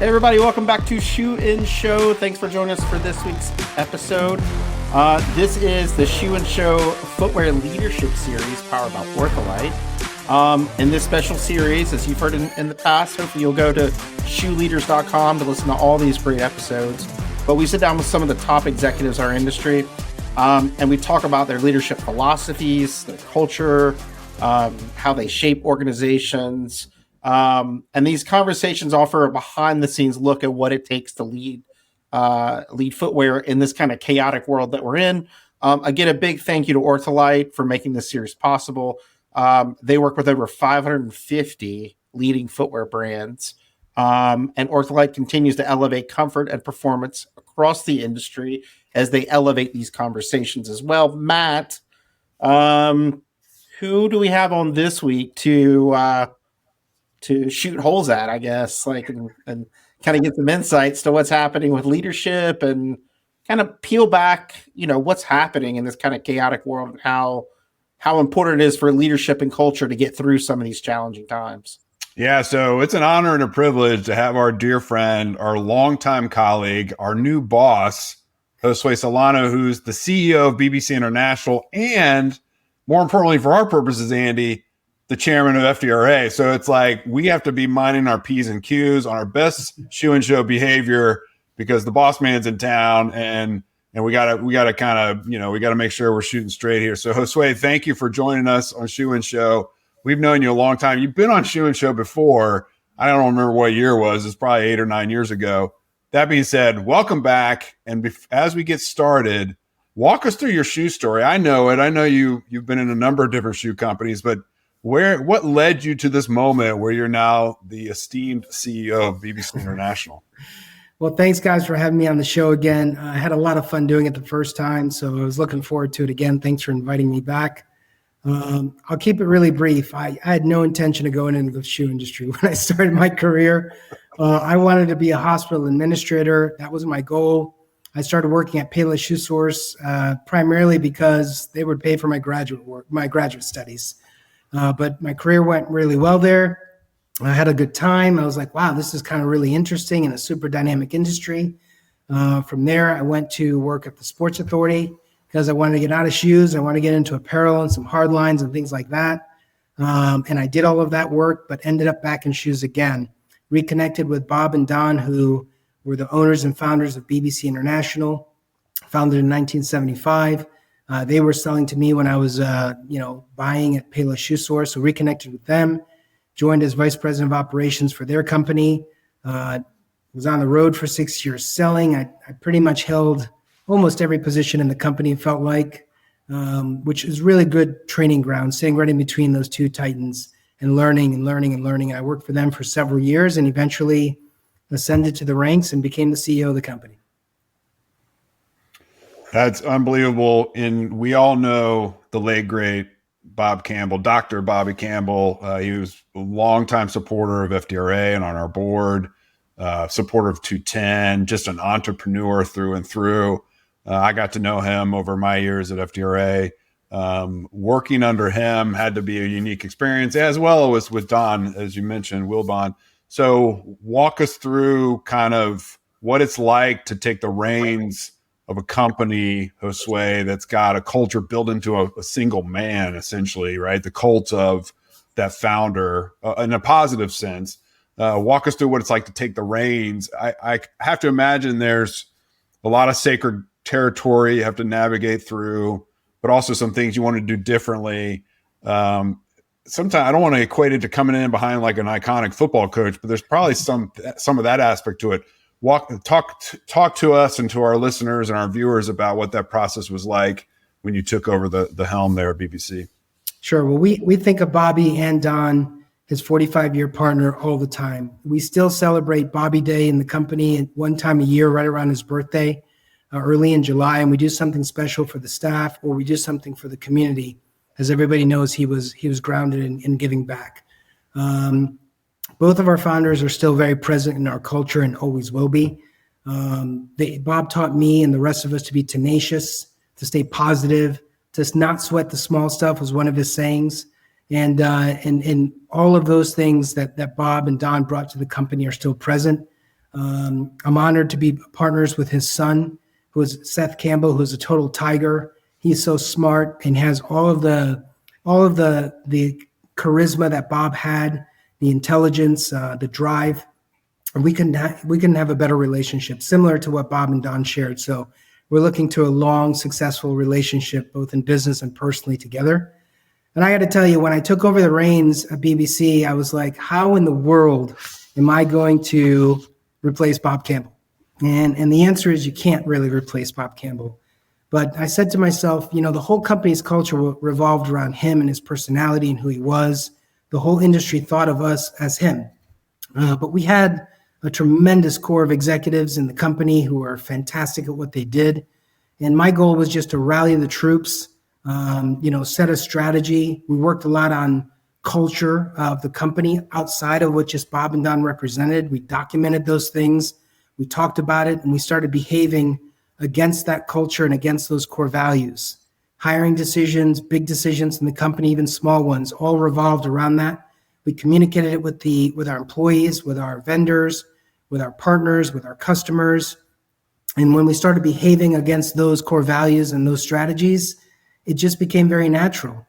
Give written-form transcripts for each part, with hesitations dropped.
Hey everybody, welcome back to Shoe In Show. Thanks for joining us for this week's episode. This is the Shoe In Show Footwear Leadership Series powered by OrthoLite. In this special series, as you've heard in the past, hopefully you'll go to shoeleaders.com to listen to all these great episodes. But we sit down with some of the top executives in our industry, and we talk about their leadership philosophies, their culture, how they shape organizations. And these conversations offer a behind-the-scenes look at what it takes to lead footwear in this kind of chaotic world that we're in. Again, a big thank you to OrthoLite for making this series possible. They work with over 550 leading footwear brands, and OrthoLite continues to elevate comfort and performance across the industry as they elevate these conversations as well. Matt, who do we have on this week to shoot holes at, I guess, and kind of get some insights to what's happening with leadership and kind of peel back, what's happening in this kind of chaotic world and how important it is for leadership and culture to get through some of these challenging times. Yeah, so it's an honor and a privilege to have our dear friend, our longtime colleague, our new boss, Josue Solano, who's the CEO of BBC International, and more importantly for our purposes, Andy, the chairman of FDRA. So it's like we have to be minding our P's and Q's on our best shoe and show behavior because the boss man's in town and we gotta kind of, we gotta make sure we're shooting straight here. So Josue, thank you for joining us on Shoe and Show. We've known you a long time. You've been on Shoe and Show before. I don't remember what year it was. It's probably 8 or 9 years ago. That being said, welcome back. And as we get started, walk us through your shoe story. I know it. I know you've been in a number of different shoe companies, but what led you to this moment where you're now the esteemed CEO of BBC International? Well, thanks guys for having me on the show again. I had a lot of fun doing it the first time, so I was looking forward to it again. Thanks for inviting me back. I'll keep it really brief. I had no intention of going into the shoe industry when I started my career. I wanted to be a hospital administrator. That was my goal. I started working at Payless Shoe Source primarily because they would pay for my graduate studies. But my career went really well there. I had a good time. I was like, wow, this is kind of really interesting in a super dynamic industry. From there, I went to work at the Sports Authority because I wanted to get out of shoes. I wanted to get into apparel and some hard lines and things like that. And I did all of that work, but ended up back in shoes again. Reconnected with Bob and Don, who were the owners and founders of BBC International, founded in 1975. They were selling to me when I was, buying at Payless Shoe Source. So reconnected with them, joined as vice president of operations for their company. Was on the road for 6 years selling. I pretty much held almost every position in the company, it felt like, which is really good training ground, sitting right in between those two titans and learning. And I worked for them for several years and eventually ascended to the ranks and became the CEO of the company. That's unbelievable. And we all know the late, great Bob Campbell, Dr. Bobby Campbell. He was a longtime supporter of FDRA and on our board, supporter of 210, just an entrepreneur through and through. I got to know him over my years at FDRA. Working under him had to be a unique experience, as well as with Don, as you mentioned, Wilbon. So walk us through kind of what it's like to take the reins of a company, Josue, that's got a culture built into a single man, essentially, right? The cult of that founder in a positive sense. Walk us through what it's like to take the reins. I have to imagine there's a lot of sacred territory you have to navigate through, but also some things you want to do differently. Sometimes I don't want to equate it to coming in behind like an iconic football coach, but there's probably some of that aspect to it. Talk to us and to our listeners and our viewers about what that process was like when you took over the helm there at BBC. Sure. Well, we think of Bobby and Don, his 45-year partner, all the time. We still celebrate Bobby Day in the company one time a year, right around his birthday, early in July, and we do something special for the staff, or we do something for the community. As everybody knows, he was grounded in giving back. Both of our founders are still very present in our culture and always will be. Bob taught me and the rest of us to be tenacious, to stay positive, to not sweat the small stuff was one of his sayings. And all of those things that Bob and Don brought to the company are still present. I'm honored to be partners with his son, who is Seth Campbell, who's a total tiger. He's so smart and has all of the charisma that Bob had, the intelligence, the drive. And we can have a better relationship, similar to what Bob and Don shared. So we're looking to a long, successful relationship, both in business and personally together. And I got to tell you, when I took over the reins at BBC, I was like, how in the world am I going to replace Bob Campbell? And the answer is you can't really replace Bob Campbell. But I said to myself, the whole company's culture revolved around him and his personality and who he was. The whole industry thought of us as him. But we had a tremendous core of executives in the company who are fantastic at what they did. And my goal was just to rally the troops, set a strategy. We worked a lot on culture of the company outside of what just Bob and Don represented. We documented those things. We talked about it, and we started behaving against that culture and against those core values. Hiring decisions, big decisions in the company, even small ones, all revolved around that. We communicated it with our employees, with our vendors, with our partners, with our customers. And when we started behaving against those core values and those strategies, it just became very natural.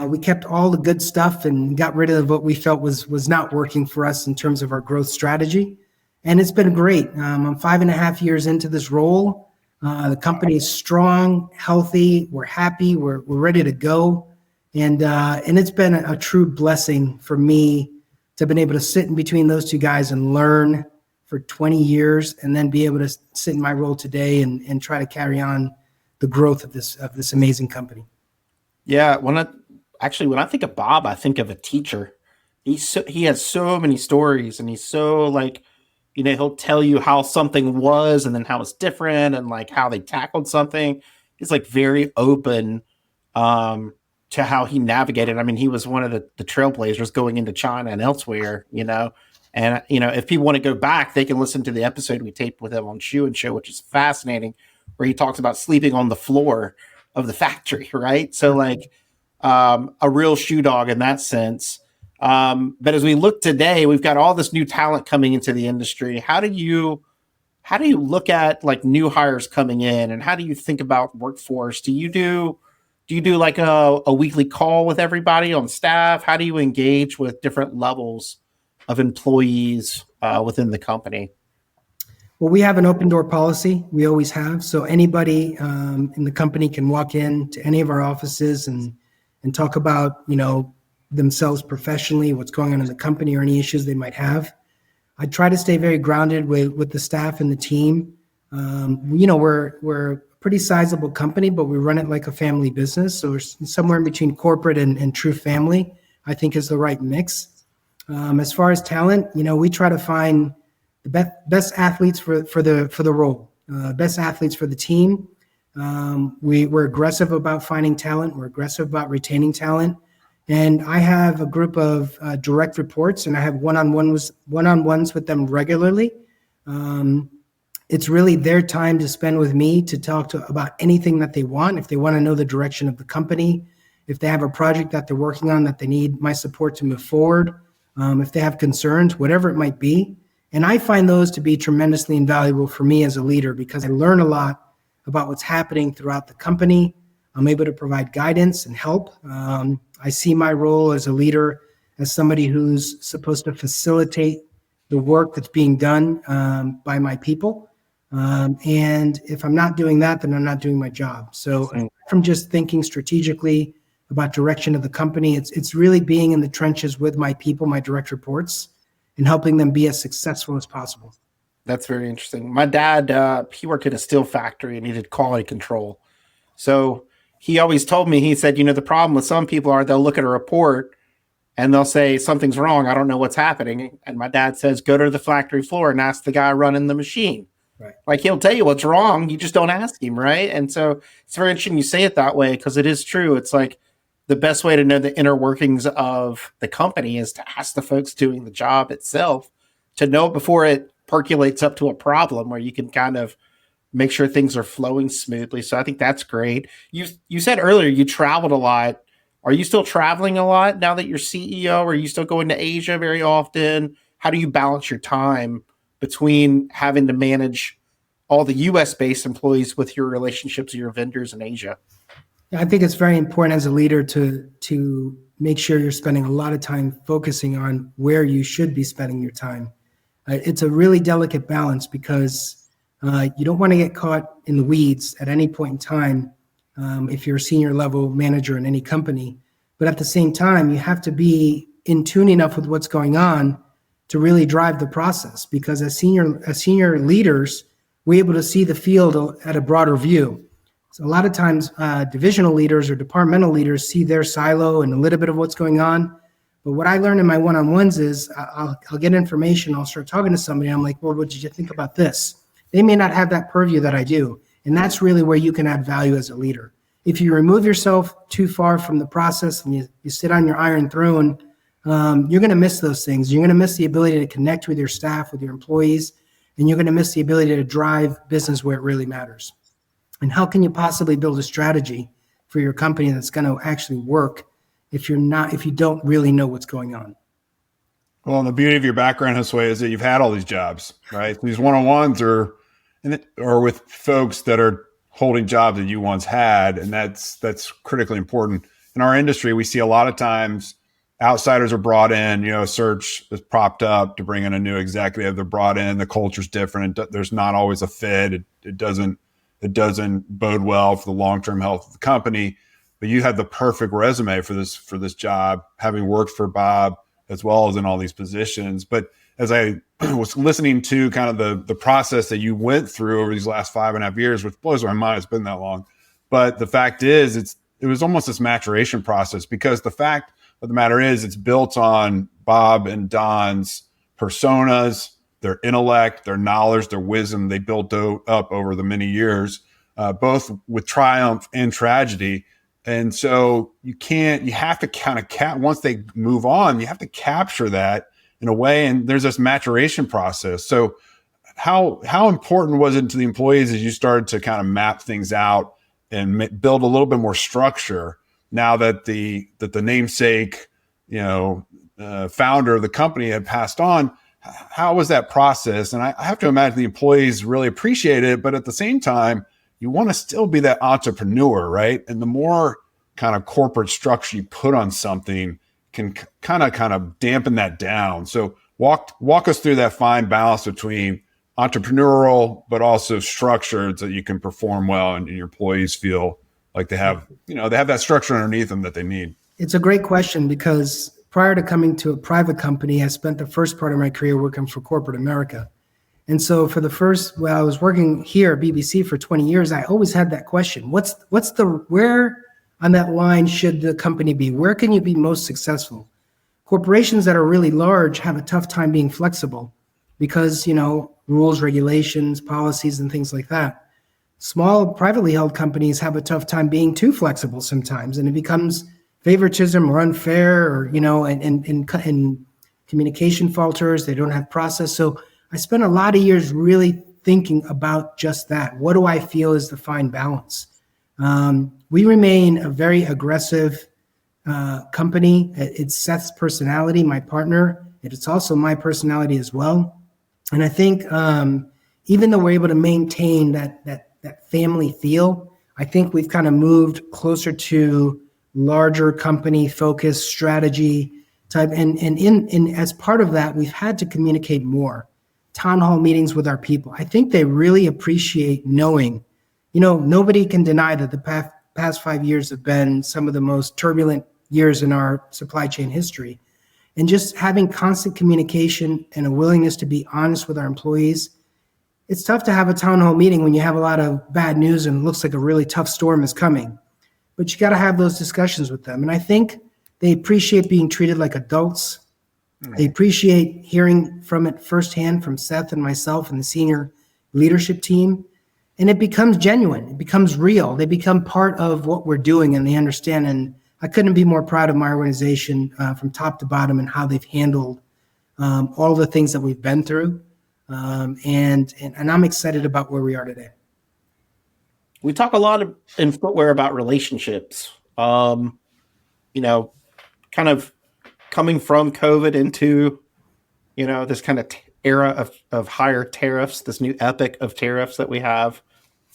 We kept all the good stuff and got rid of what we felt was not working for us in terms of our growth strategy. And it's been great. I'm 5.5 years into this role. The company is strong, healthy. We're happy. We're ready to go. And it's been a true blessing for me to have been able to sit in between those two guys and learn for 20 years, and then be able to sit in my role today and try to carry on the growth of this amazing company. Yeah, when I think of Bob, I think of a teacher. He has so many stories, and he's so he'll tell you how something was, and then how it's different, and like how they tackled something. He's like very open to how he navigated. I mean, he was one of the trailblazers going into China and elsewhere, And, if people want to go back, they can listen to the episode we taped with him on Shoe and Show, which is fascinating, where he talks about sleeping on the floor of the factory, right? So a real shoe dog in that sense. But as we look today, we've got all this new talent coming into the industry. How do you look at like new hires coming in, and how do you think about workforce? Do you do like a weekly call with everybody on staff? How do you engage with different levels of employees within the company? Well, we have an open door policy. We always have. So anybody in the company can walk in to any of our offices and talk about, themselves professionally, what's going on in the company, or any issues they might have. I try to stay very grounded with the staff and the team. We're a pretty sizable company, but we run it like a family business. So we're somewhere in between corporate and true family, I think, is the right mix. As far as talent, we try to find the best athletes for the role, best athletes for the team. We're aggressive about finding talent. We're aggressive about retaining talent. And I have a group of direct reports, and I have one-on-ones with them regularly. It's really their time to spend with me to talk about anything that they want. If they want to know the direction of the company, if they have a project that they're working on that they need my support to move forward, if they have concerns, whatever it might be. And I find those to be tremendously invaluable for me as a leader, because I learn a lot about what's happening throughout the company. I'm able to provide guidance and help. I see my role as a leader as somebody who's supposed to facilitate the work that's being done by my people. And if I'm not doing that, then I'm not doing my job. So from just thinking strategically about direction of the company, it's really being in the trenches with my people, my direct reports, and helping them be as successful as possible. That's very interesting. My dad, he worked at a steel factory and he did quality control. So he always told me, he said, the problem with some people are they'll look at a report and they'll say something's wrong. I don't know what's happening. And my dad says, go to the factory floor and ask the guy running the machine. Right. Like, he'll tell you what's wrong. You just don't ask him. Right. And so it's very interesting you say it that way, because it is true. It's like the best way to know the inner workings of the company is to ask the folks doing the job itself, to know it before it percolates up to a problem, where you can kind of make sure things are flowing smoothly. So I think that's great. You said earlier you traveled a lot. Are you still traveling a lot now that you're CEO? Are you still going to Asia very often? How do you balance your time between having to manage all the US based employees with your relationships with your vendors in Asia? I think it's very important as a leader to make sure you're spending a lot of time focusing on where you should be spending your time. It's a really delicate balance because you don't want to get caught in the weeds at any point in time if you're a senior level manager in any company. But at the same time, you have to be in tune enough with what's going on to really drive the process, because as senior leaders, we're able to see the field at a broader view. So a lot of times divisional leaders or departmental leaders see their silo and a little bit of what's going on. But what I learned in my one-on-ones is I'll get information, I'll start talking to somebody, I'm like, well, what did you think about this? They may not have that purview that I do. And that's really where you can add value as a leader. If you remove yourself too far from the process and you sit on your iron throne, you're going to miss those things. You're going to miss the ability to connect with your staff, with your employees, and you're going to miss the ability to drive business where it really matters. And how can you possibly build a strategy for your company that's going to actually work if you don't really know what's going on? Well, and the beauty of your background, Josue, is that you've had all these jobs, right? These one-on-ones are with folks that are holding jobs that you once had, and that's critically important. In our industry, we see a lot of times outsiders are brought in, a search is propped up to bring in a new executive. They're brought in, the culture's different. There's not always a fit. It doesn't bode well for the long-term health of the company. But you had the perfect resume for this job, having worked for Bob as well as in all these positions. But as I was listening to kind of the process that you went through over these last 5.5 years, which blows my mind, it's been that long. But the fact is, it was almost this maturation process, because the fact of the matter is, it's built on Bob and Don's personas, their intellect, their knowledge, their wisdom they built up over the many years, both with triumph and tragedy. And so you have to kind of once they move on, you have to capture that in a way. And there's this maturation process. So how important was it to the employees as you started to kind of map things out and build a little bit more structure now that the namesake, founder of the company had passed on? How was that process? And I have to imagine the employees really appreciate it, but at the same time, you want to still be that entrepreneur, right? And the more kind of corporate structure you put on something can kind of dampen that down. So walk us through that fine balance between entrepreneurial, but also structured so you can perform well and your employees feel like they have that structure underneath them that they need. It's a great question, because prior to coming to a private company, I spent the first part of my career working for corporate America. And so I was working here at BBC for 20 years, I always had that question. Where on that line should the company be? Where can you be most successful? Corporations that are really large have a tough time being flexible because, rules, regulations, policies, and things like that. Small privately held companies have a tough time being too flexible sometimes, and it becomes favoritism or unfair, or, and communication falters. They don't have process. So I spent a lot of years really thinking about just that. What do I feel is the fine balance? We remain a very aggressive company. It's Seth's personality, my partner. It's also my personality as well. And I think even though we're able to maintain that family feel, I think we've kind of moved closer to larger company focused strategy type. And as part of that, we've had to communicate more. Town hall meetings with our people. I think they really appreciate knowing, nobody can deny that the past 5 years have been some of the most turbulent years in our supply chain history. And just having constant communication and a willingness to be honest with our employees. It's tough to have a town hall meeting when you have a lot of bad news and it looks like a really tough storm is coming. But you got to have those discussions with them. And I think they appreciate being treated like adults. They appreciate hearing from it firsthand from Seth and myself and the senior leadership team. And it becomes genuine. It becomes real. They become part of what we're doing, and they understand. And I couldn't be more proud of my organization from top to bottom and how they've handled all the things that we've been through. And I'm excited about where we are today. We talk a lot in footwear about relationships, kind of coming from COVID into, this kind of era of higher tariffs, this new epic of tariffs that we have.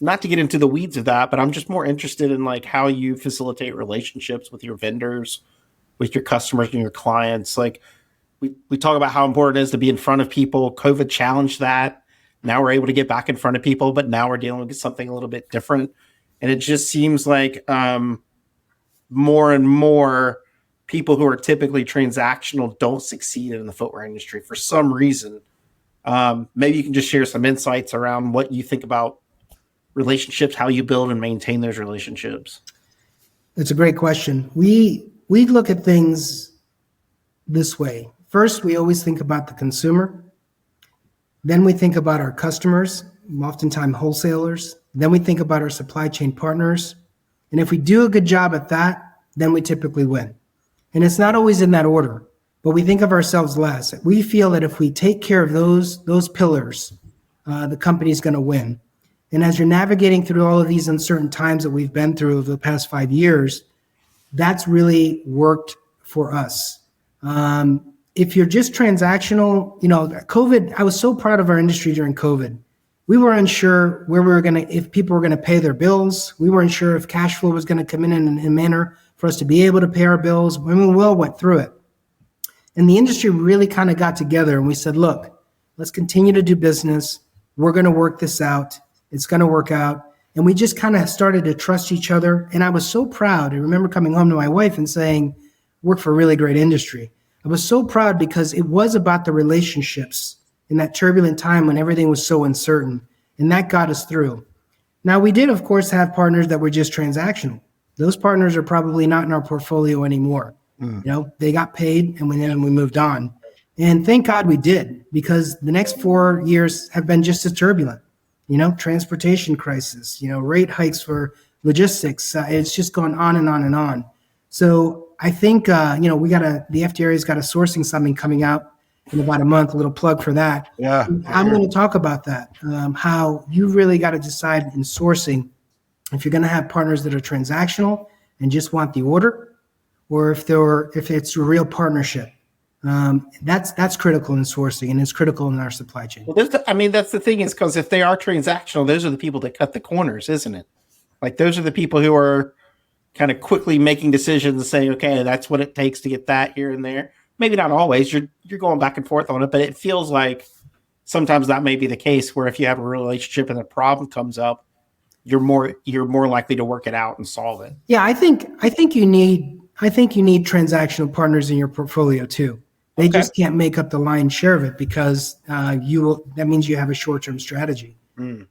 Not to get into the weeds of that, but I'm just more interested in like how you facilitate relationships with your vendors, with your customers and your clients. Like we talk about how important it is to be in front of people. COVID challenged that. Now we're able to get back in front of people, but now we're dealing with something a little bit different. And it just seems like more and more people who are typically transactional don't succeed in the footwear industry for some reason. Maybe you can just share some insights around what you think about relationships, how you build and maintain those relationships. It's a great question. We look at things this way. First, we always think about the consumer. Then we think about our customers, oftentimes wholesalers. Then we think about our supply chain partners. And if we do a good job at that, then we typically win. And it's not always in that order, but we think of ourselves last. We feel that if we take care of those pillars, the company's going to win. And as you're navigating through all of these uncertain times that we've been through over the past 5 years, that's really worked for us. If you're just transactional, COVID, I was so proud of our industry during COVID. We were unsure where we were if people were going to pay their bills. We weren't sure if cash flow was going to come in a manner for us to be able to pay our bills. We all went through it. And the industry really kind of got together and we said, look, let's continue to do business. We're going to work this out. It's going to work out. And we just kind of started to trust each other. And I was so proud. I remember coming home to my wife and saying, work for a really great industry. I was so proud because it was about the relationships in that turbulent time when everything was so uncertain. And that got us through. Now, we did, of course, have partners that were just transactional. Those partners are probably not in our portfolio anymore. They got paid and we moved on. And thank God we did, because the next 4 years have been just as turbulent. Transportation crisis, rate hikes for logistics. It's just gone on and on and on. So I think, the FDRA's got a sourcing summit coming out in about a month, a little plug for that. Yeah. I'm going to talk about that, how you really got to decide in sourcing if you're going to have partners that are transactional and just want the order, or if it's a real partnership. That's critical in sourcing, and it's critical in our supply chain. Well, that's the thing, is because if they are transactional, those are the people that cut the corners, isn't it? Like those are the people who are kind of quickly making decisions and saying, okay, that's what it takes to get that here and there. Maybe not always. You're going back and forth on it, but it feels like sometimes that may be the case, where if you have a relationship and a problem comes up, you're more likely to work it out and solve it. Yeah, I think you need transactional partners in your portfolio too. They just can't make up the lion's share of it, because that means you have a short-term strategy.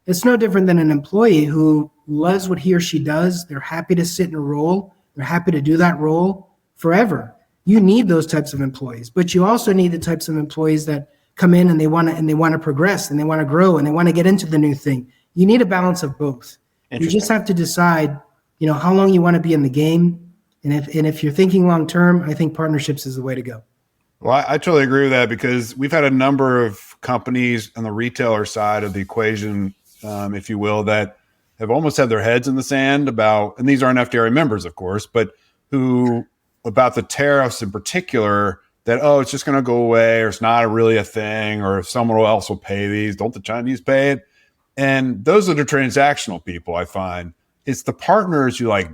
It's no different than an employee who loves what he or she does. They're happy to sit in a role. They're happy to do that role forever. You need those types of employees, but you also need the types of employees that come in and they want to progress and they want to grow and they want to get into the new thing. You need a balance of both. You just have to decide, how long you want to be in the game. And if you're thinking long term, I think partnerships is the way to go. Well, I totally agree with that, because we've had a number of companies on the retailer side of the equation, if you will, that have almost had their heads in the sand about, and these aren't FDRA members, of course, but about the tariffs in particular, that, it's just going to go away, or it's not really a thing, or if someone else will pay these, don't the Chinese pay it? And those are the transactional people, I find. It's the partners you like,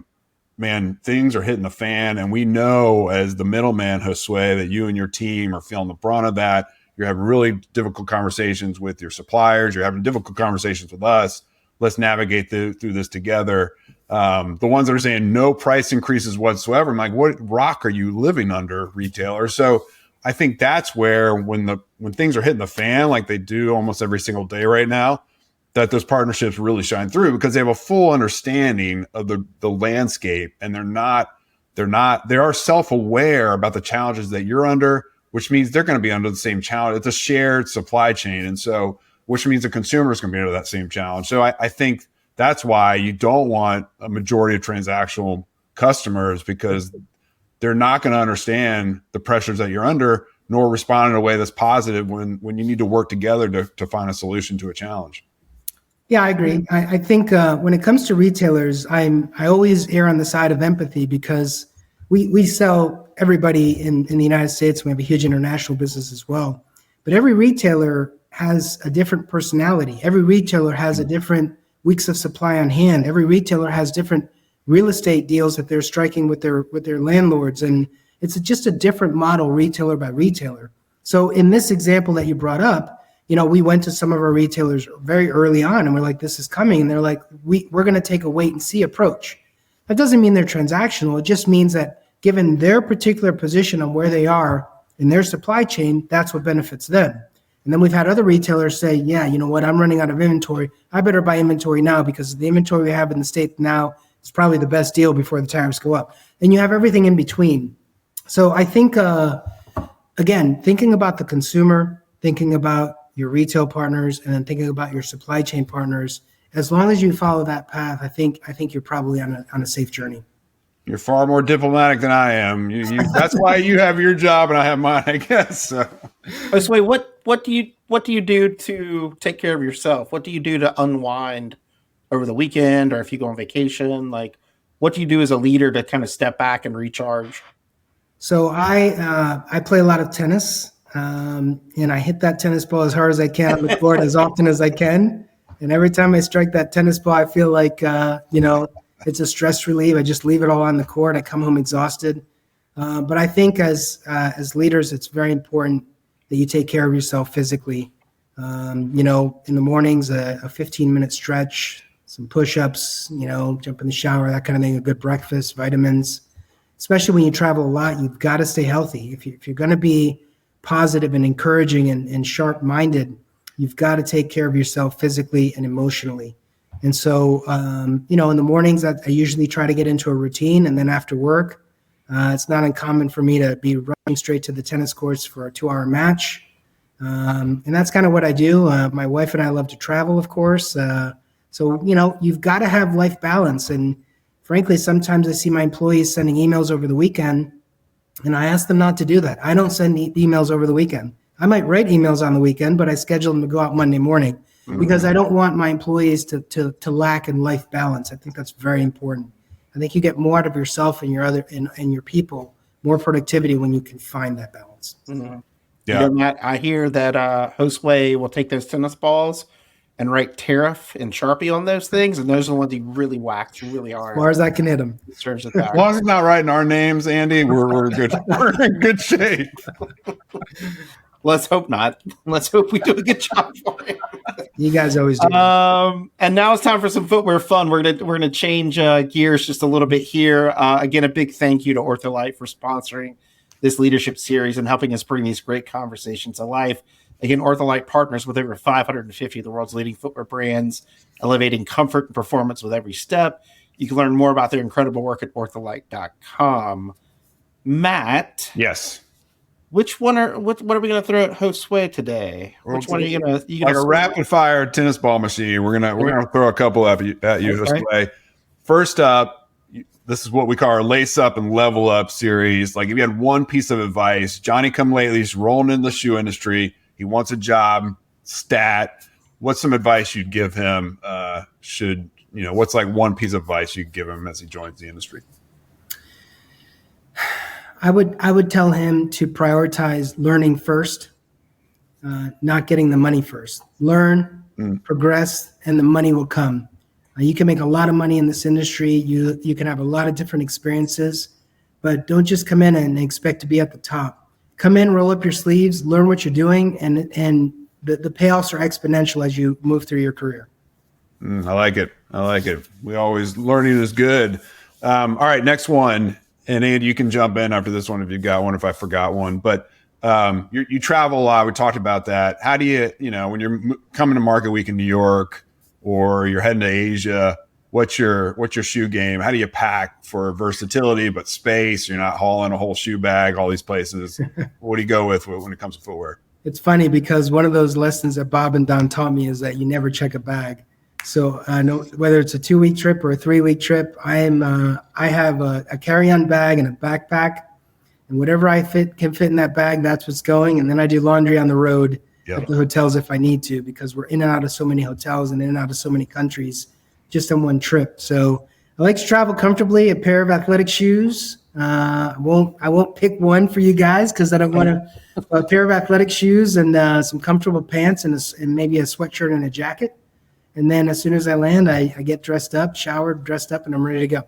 man, things are hitting the fan, and we know as the middleman, Josue, that you and your team are feeling the brunt of that. You're having really difficult conversations with your suppliers. You're having difficult conversations with us. Let's navigate through this together. The ones that are saying no price increases whatsoever, I'm like, what rock are you living under, retailer? So I think that's where when things are hitting the fan, like they do almost every single day right now, that those partnerships really shine through, because they have a full understanding of the landscape, and they are self-aware about the challenges that you're under, which means they're going to be under the same challenge. It's a shared supply chain. And so, which means the consumer is going to be under that same challenge. So I think that's why you don't want a majority of transactional customers, because they're not going to understand the pressures that you're under, nor respond in a way that's positive when you need to work together to find a solution to a challenge. Yeah, I agree. I think when it comes to retailers, I always err on the side of empathy, because we sell everybody in the United States. We have a huge international business as well. But every retailer has a different personality. Every retailer has a different weeks of supply on hand. Every retailer has different real estate deals that they're striking with their landlords, and it's just a different model retailer by retailer. So in this example that you brought up, we went to some of our retailers very early on, and we're like, this is coming, and they're like, we're going to take a wait and see approach. That doesn't mean they're transactional. It just means that given their particular position on where they are in their supply chain, that's what benefits them. And then we've had other retailers say, yeah, you know what, I'm running out of inventory. I better buy inventory now because the inventory we have in the States now is probably the best deal before the tariffs go up. And you have everything in between. So I think, again, thinking about the consumer, thinking about your retail partners, and then thinking about your supply chain partners, as long as you follow that path, I think you're probably on a safe journey. You're far more diplomatic than I am. That's why you have your job and I have mine, I guess. So. So what do you do to take care of yourself? What do you do to unwind over the weekend, or if you go on vacation? Like, what do you do as a leader to kind of step back and recharge? So I play a lot of tennis, and I hit that tennis ball as hard as I can on the court as often as I can. And every time I strike that tennis ball, I feel like it's a stress relief. I just leave it all on the court. I come home exhausted. But I think as leaders, it's very important that you take care of yourself physically. In the mornings, a 15-minute stretch, some push-ups, jump in the shower, that kind of thing, a good breakfast, vitamins. Especially when you travel a lot, you've got to stay healthy. If you're going to be positive and encouraging and sharp-minded, you've got to take care of yourself physically and emotionally. And so, in the mornings, I usually try to get into a routine. And then after work, it's not uncommon for me to be running straight to the tennis courts for a 2-hour match. And that's kind of what I do. My wife and I love to travel, of course. So, you've got to have life balance. And frankly, sometimes I see my employees sending emails over the weekend, and I ask them not to do that. I don't send emails over the weekend. I might write emails on the weekend, but I schedule them to go out Monday morning. Because I don't want my employees to lack in life balance. I think that's very important. I think you get more out of yourself and your people, more productivity when you can find that balance. Mm-hmm. Yeah. Matt, I hear that Josue will take those tennis balls and write tariff and Sharpie on those things, and those are the ones he really whacks really hard. As far as I can hit them. As long as it's not writing our names, Andy, we're good. We're in good shape. Let's hope not. Let's hope we do a good job for him. You guys always do. And now it's time for some footwear fun. We're gonna change gears just a little bit here. Again, a big thank you to OrthoLite for sponsoring this leadership series and helping us bring these great conversations to life. Again, OrthoLite partners with over 550 of the world's leading footwear brands, elevating comfort and performance with every step. You can learn more about their incredible work at OrthoLite.com. Matt, yes. what are we going to throw at Josue today? Which one are you going to? Like a rapid fire tennis ball machine. We're gonna throw a couple at you, Josue. First up, this is what we call our lace up and level up series. Like if you had one piece of advice, Johnny come lately's rolling in the shoe industry. He wants a job, stat. What's some advice you'd give him? What's like one piece of advice you'd give him as he joins the industry? I would tell him to prioritize learning first, not getting the money first. Learn, progress, and the money will come. You can make a lot of money in this industry. You can have a lot of different experiences, but don't just come in and expect to be at the top. Come in, roll up your sleeves, learn what you're doing, and the payoffs are exponential as you move through your career. I like it. We always learning is good. All right, next one. And Andy, you can jump in after this one if you got one, if I forgot one. But you travel a lot. We talked about that. How do you, when you're coming to Market Week in New York or you're heading to Asia, what's your shoe game? How do you pack for versatility but space? You're not hauling a whole shoe bag all these places. What do you go with when it comes to footwear? It's funny because one of those lessons that Bob and Don taught me is that you never check a bag. So whether it's a 2-week trip or a 3-week trip, I have a carry-on bag and a backpack, and whatever can fit in that bag, that's what's going. And then I do laundry on the road at the hotels if I need to, because we're in and out of so many hotels and in and out of so many countries just on one trip. So I like to travel comfortably. A pair of athletic shoes. I won't pick one for you guys because I don't want to. A pair of athletic shoes and some comfortable pants and maybe a sweatshirt and a jacket. And then as soon as I land, I get dressed up, showered, dressed up, and I'm ready to go.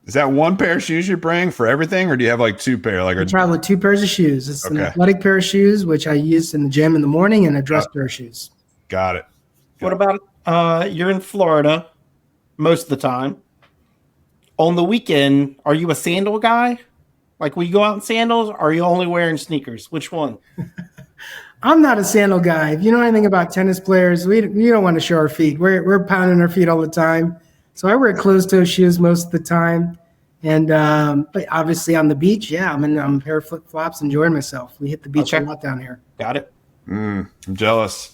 Is that one pair of shoes you bring for everything, or do you have like two pair? I travel with 2 pairs of shoes. It's an athletic pair of shoes, which I use in the gym in the morning, and a dress pair of shoes. Got it. What about you're in Florida most of the time? On the weekend, are you a sandal guy? Like, will you go out in sandals, or are you only wearing sneakers? Which one? I'm not a sandal guy. If you know anything about tennis players, we don't want to show our feet. We're pounding our feet all the time. So I wear closed-toe shoes most of the time. And but obviously on the beach, I'm in a pair of flip-flops enjoying myself. We hit the beach a lot down here. Got it. I'm jealous.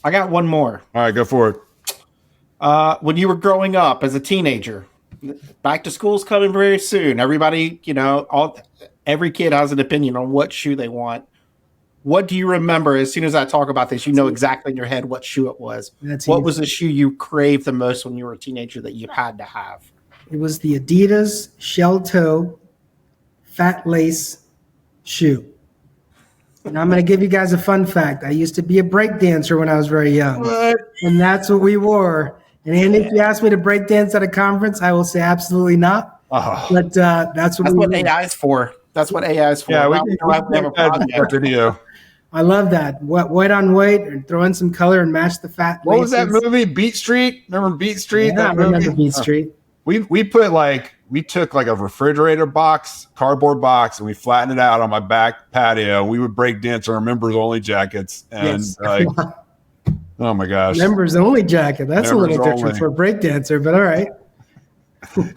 I got one more. All right, go for it. When you were growing up as a teenager, back to school's coming very soon. Everybody, every kid has an opinion on what shoe they want. What do you remember? As soon as I talk about this, you know exactly in your head what shoe it was. What was the shoe you craved the most when you were a teenager that you had to have? It was the Adidas shell toe fat lace shoe. And I'm going to give you guys a fun fact. I used to be a break dancer when I was very young. What? And that's what we wore. And if you ask me to break dance at a conference, I will say absolutely not. But that's what AI is for. That's what AI is for. Yeah, we have a project video. I love that. White on white, and throw in some color and match the fat. What was that movie? Beat Street? Remember Beat Street? Yeah, I remember Beat Street. We took like a refrigerator box, cardboard box, and we flattened it out on my back patio. We would break dance on our members only jackets, and oh my gosh, members only jacket. That's a little different for a break dancer, but all right.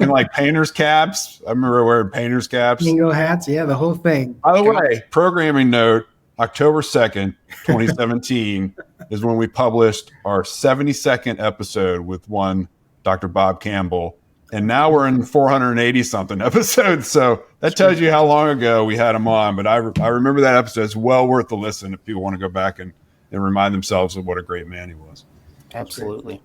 And like painters caps. I remember wearing painters caps. Bingo hats, the whole thing. By the way, programming note, October 2nd, 2017 is when we published our 72nd episode with one Dr. Bob Campbell. And now we're in 480 something episodes. So that tells you how long ago we had him on. But I remember that episode. It's well worth the listen if people want to go back and remind themselves of what a great man he was. Absolutely.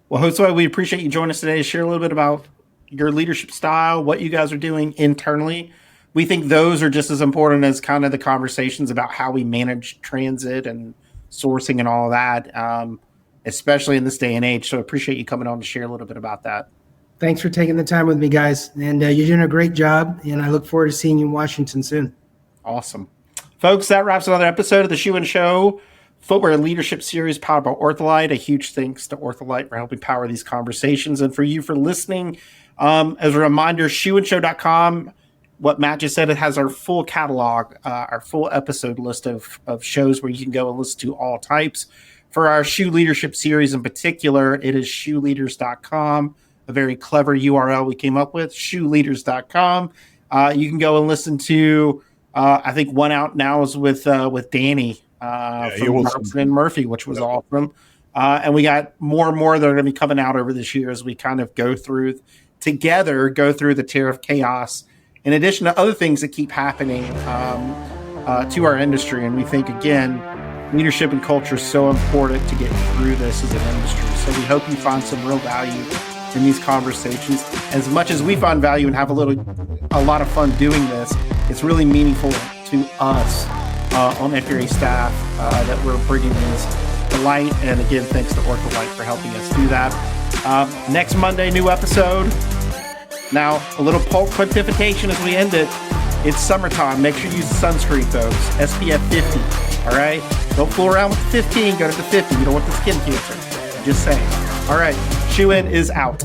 Well, Josue, we appreciate you joining us today to share a little bit about your leadership style, what you guys are doing internally. We think those are just as important as kind of the conversations about how we manage transit and sourcing and all of that, especially in this day and age. So appreciate you coming on to share a little bit about that. Thanks for taking the time with me, guys. And you're doing a great job. And I look forward to seeing you in Washington soon. Awesome. Folks, that wraps another episode of the Shoe and Show Footwear Leadership Series powered by OrthoLite. A huge thanks to OrthoLite for helping power these conversations. And for you for listening, as a reminder, shoeandshow.com. What Matt just said, it has our full catalog, our full episode list of shows where you can go and listen to all types. For our shoe leadership series in particular, it is shoeleaders.com, a very clever URL we came up with, shoeleaders.com. You can go and listen to, I think one out now is with Danny from Robertson and Murphy, which was awesome. And we got more and more that are going to be coming out over this year as we kind of go through the tariff chaos, in addition to other things that keep happening to our industry. And we think, again, leadership and culture is so important to get through this as an industry. So we hope you find some real value in these conversations. As much as we find value and have a lot of fun doing this, it's really meaningful to us on FDRA staff that we're bringing these to light. And again, thanks to OrthoLite for helping us do that. Next Monday, new episode. Now, a little Polk pontification as we end it. It's summertime. Make sure you use sunscreen, folks. SPF 50. All right? Don't fool around with the 15. Go to the 50. You don't want the skin cancer. Just saying. All right. Shoe In is out.